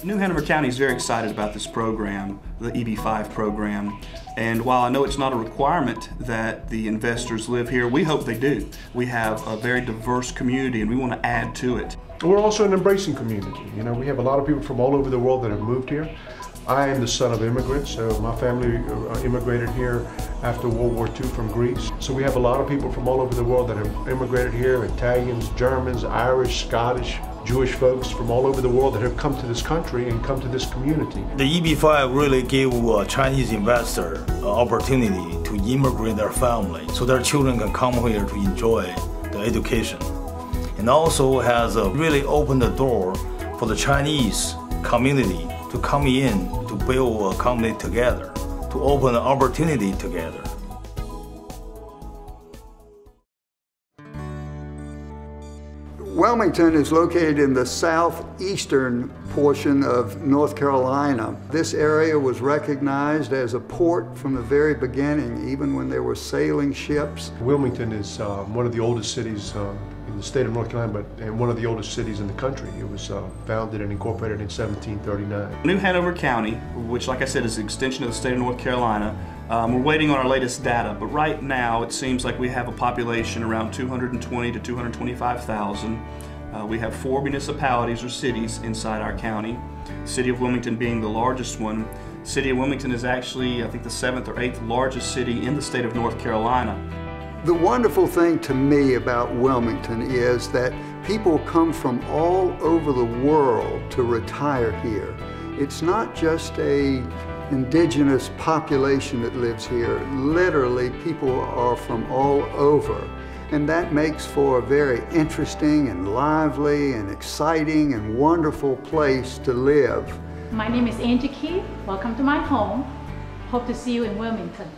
New Hanover County is very excited about this program, the EB5 program, and while I know it's not a requirement that the investors live here, we hope they do. We have a very diverse community and we want to add to it. We're also an embracing community. You know, we have a lot of people from all over the world that have moved here. I am the son of immigrants, so my family immigrated here after World War II from Greece. So we have a lot of people from all over the world that have immigrated here, Italians, Germans, Irish, Scottish, Jewish folks from all over the world that have come to this country and come to this community. The EB5 really gave a Chinese investor an opportunity to immigrate their family so their children can come here to enjoy the education. And also has really opened the door for the Chinese community to come in to build a company together, to open an opportunity together. Wilmington is located in the southeastern portion of North Carolina. This area was recognized as a port from the very beginning, even when there were sailing ships. Wilmington is one of the oldest cities in the state of North Carolina, and one of the oldest cities in the country. It was founded and incorporated in 1739. New Hanover County, which like I said is an extension of the state of North Carolina, we're waiting on our latest data, but right now it seems like we have a population around 220 to 225,000. We have 4 municipalities or cities inside our county, the city of Wilmington being the largest one. The city of Wilmington is actually, I think, the 7th or 8th largest city in the state of North Carolina. The wonderful thing to me about Wilmington is that people come from all over the world to retire here. It's not just an indigenous population that lives here. Literally, people are from all over. And that makes for a very interesting and lively and exciting and wonderful place to live. My name is Angie Key. Welcome to my home. Hope to see you in Wilmington.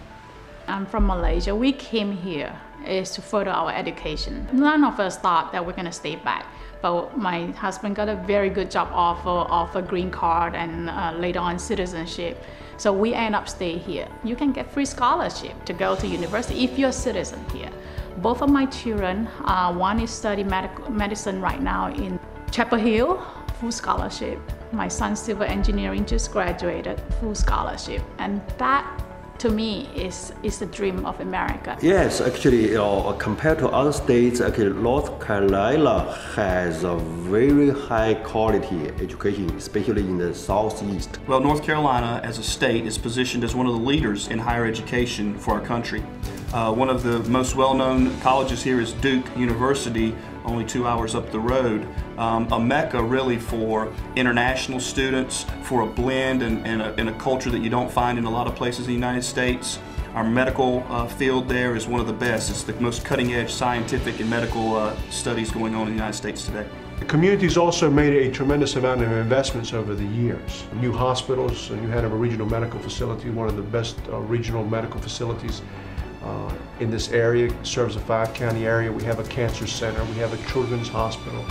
I'm from Malaysia. We came here is to further our education. None of us thought that we're going to stay back, but my husband got a very good job offer of a green card and later on citizenship. So we end up staying here. You can get free scholarship to go to university if you're a citizen here. Both of my children, one is studying medicine right now in Chapel Hill, full scholarship. My son's civil engineering just graduated, full scholarship. And that, to me, is the dream of America. Yes, actually, compared to other states, actually, North Carolina has a very high quality education, especially in the southeast. Well, North Carolina as a state is positioned as one of the leaders in higher education for our country. One of the most well-known colleges here is Duke University, only 2 hours up the road. A mecca really for international students, for a blend and a culture that you don't find in a lot of places in the United States. Our medical field there is one of the best. It's the most cutting-edge scientific and medical studies going on in the United States today. The community's also made a tremendous amount of investments over the years. New hospitals, New Hanover Regional Medical Facility, one of the best regional medical facilities in this area, serves a 5-county area. We have a cancer center, we have a children's hospital,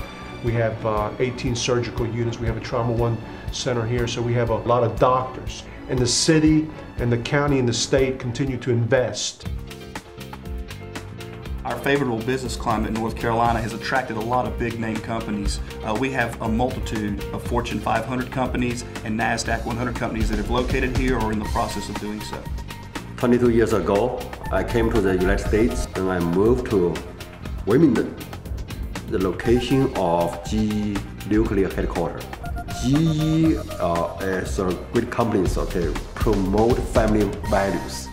we have 18 surgical units, we have a Trauma 1 center here, so we have a lot of doctors. And the city and the county and the state continue to invest. Our favorable business climate in North Carolina has attracted a lot of big name companies. We have a multitude of Fortune 500 companies and NASDAQ 100 companies that have located here or are in the process of doing so. 22 years ago, I came to the United States and I moved to Wilmington, the location of GE nuclear headquarters. GE is a great company, promote family values.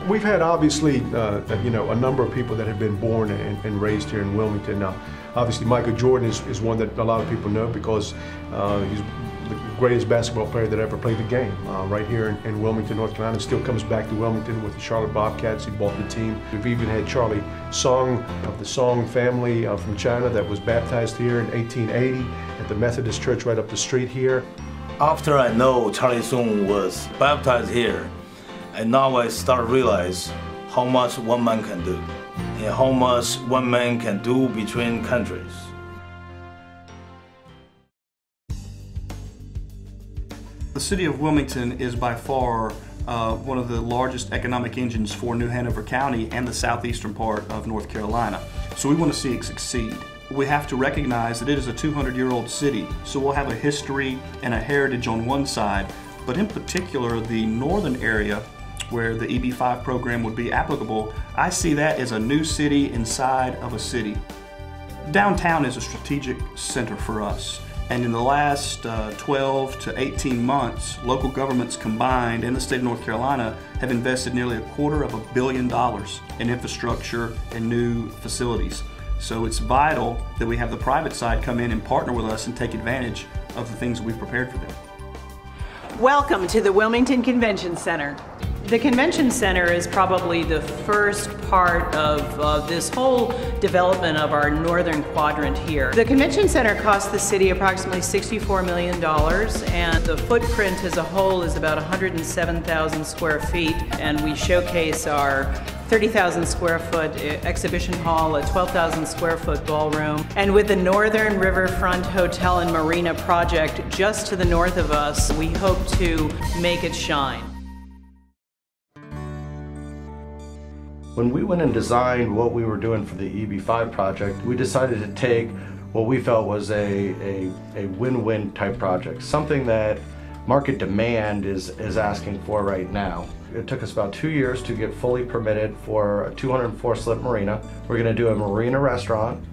We've had obviously, a number of people that have been born and raised here in Wilmington. Now, obviously Michael Jordan is one that a lot of people know because he's the greatest basketball player that ever played the game. Right here in Wilmington, North Carolina, still comes back to Wilmington with the Charlotte Bobcats. He bought the team. We've even had Charlie Song of the Song family from China that was baptized here in 1880 at the Methodist Church right up the street here. After I know Charlie Song was baptized here, and now I start to realize how much one man can do and how much one man can do between countries. The city of Wilmington is by far one of the largest economic engines for New Hanover County and the southeastern part of North Carolina. So we want to see it succeed. We have to recognize that it is a 200-year-old city, so we'll have a history and a heritage on one side, but in particular the northern area where the EB-5 program would be applicable, I see that as a new city inside of a city. Downtown is a strategic center for us. And in the last 12 to 18 months, local governments combined in the state of North Carolina have invested nearly $250 million in infrastructure and new facilities. So it's vital that we have the private side come in and partner with us and take advantage of the things we've prepared for them. Welcome to the Wilmington Convention Center. The Convention Center is probably the first part of this whole development of our northern quadrant here. The Convention Center cost the city approximately $64 million, and the footprint as a whole is about 107,000 square feet, and we showcase our 30,000 square foot exhibition hall, a 12,000 square foot ballroom, and with the Northern Riverfront Hotel and Marina project just to the north of us, we hope to make it shine. When we went and designed what we were doing for the EB-5 project, we decided to take what we felt was a win-win type project, something that market demand is asking for right now. It took us about 2 years to get fully permitted for a 204-slip marina. We're going to do a marina restaurant.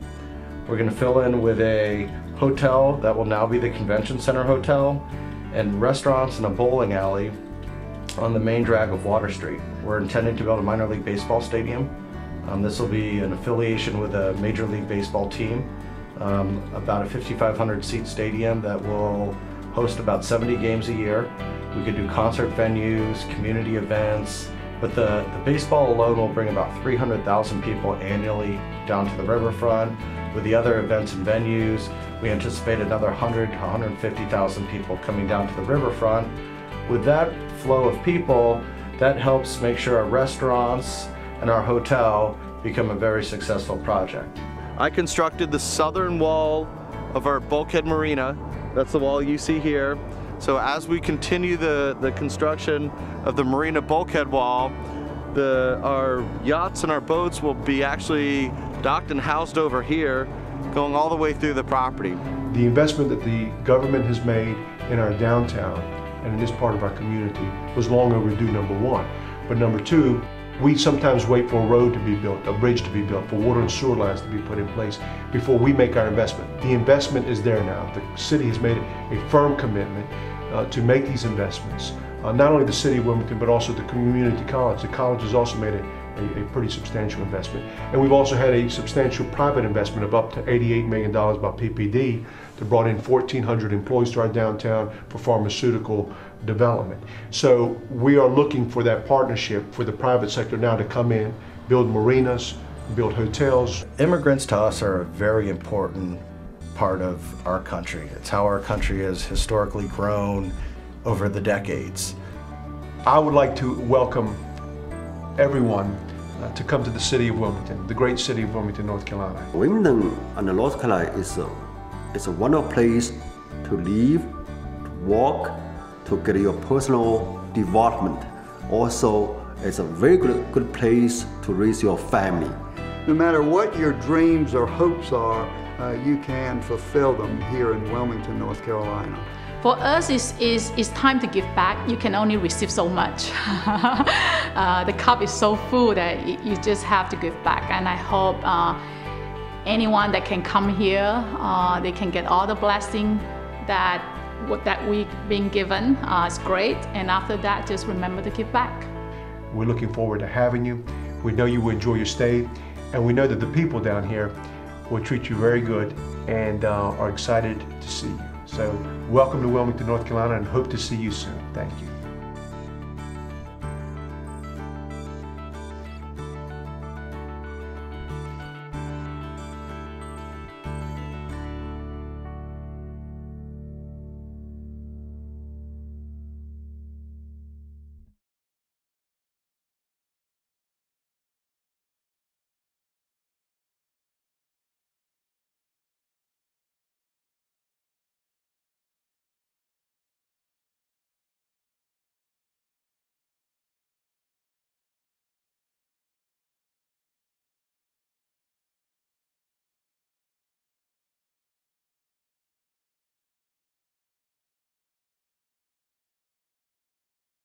We're going to fill in with a hotel that will now be the Convention Center Hotel, and restaurants and a bowling alley on the main drag of Water Street. We're intending to build a minor league baseball stadium. This will be an affiliation with a Major League Baseball team, about a 5,500 seat stadium that will host about 70 games a year. We could do concert venues, community events, but the baseball alone will bring about 300,000 people annually down to the riverfront. With the other events and venues, we anticipate another 100 to 150,000 people coming down to the riverfront. With that flow of people, that helps make sure our restaurants and our hotel become a very successful project. I constructed the southern wall of our bulkhead marina. That's the wall you see here. So as we continue the construction of the marina bulkhead wall, our yachts and our boats will be actually docked and housed over here, going all the way through the property. The investment that the government has made in our downtown and in this part of our community was long overdue, number one. But number two, we sometimes wait for a road to be built, a bridge to be built, for water and sewer lines to be put in place before we make our investment. The investment is there now. The city has made a firm commitment to make these investments. Not only the city of Wilmington, but also the community college. The college has also made a pretty substantial investment. And we've also had a substantial private investment of up to $88 million by PPD that brought in 1,400 employees to our downtown for pharmaceutical development. So we are looking for that partnership for the private sector now to come in, build marinas, build hotels. Immigrants to us are a very important part of our country. It's how our country has historically grown over the decades. I would like to welcome everyone to come to the city of Wilmington, the great city of Wilmington, North Carolina. Wilmington and North Carolina is a wonderful place to live, to walk, to get your personal development. Also, it's a very good place to raise your family. No matter what your dreams or hopes are, you can fulfill them here in Wilmington, North Carolina. For us, it's time to give back. You can only receive so much. The cup is so full that you just have to give back. And I hope anyone that can come here, they can get all the blessing that we've been given. It's great. And after that, just remember to give back. We're looking forward to having you. We know you will enjoy your stay. And we know that the people down here will treat you very good and are excited to see you. So welcome to Wilmington, North Carolina, and hope to see you soon. Thank you.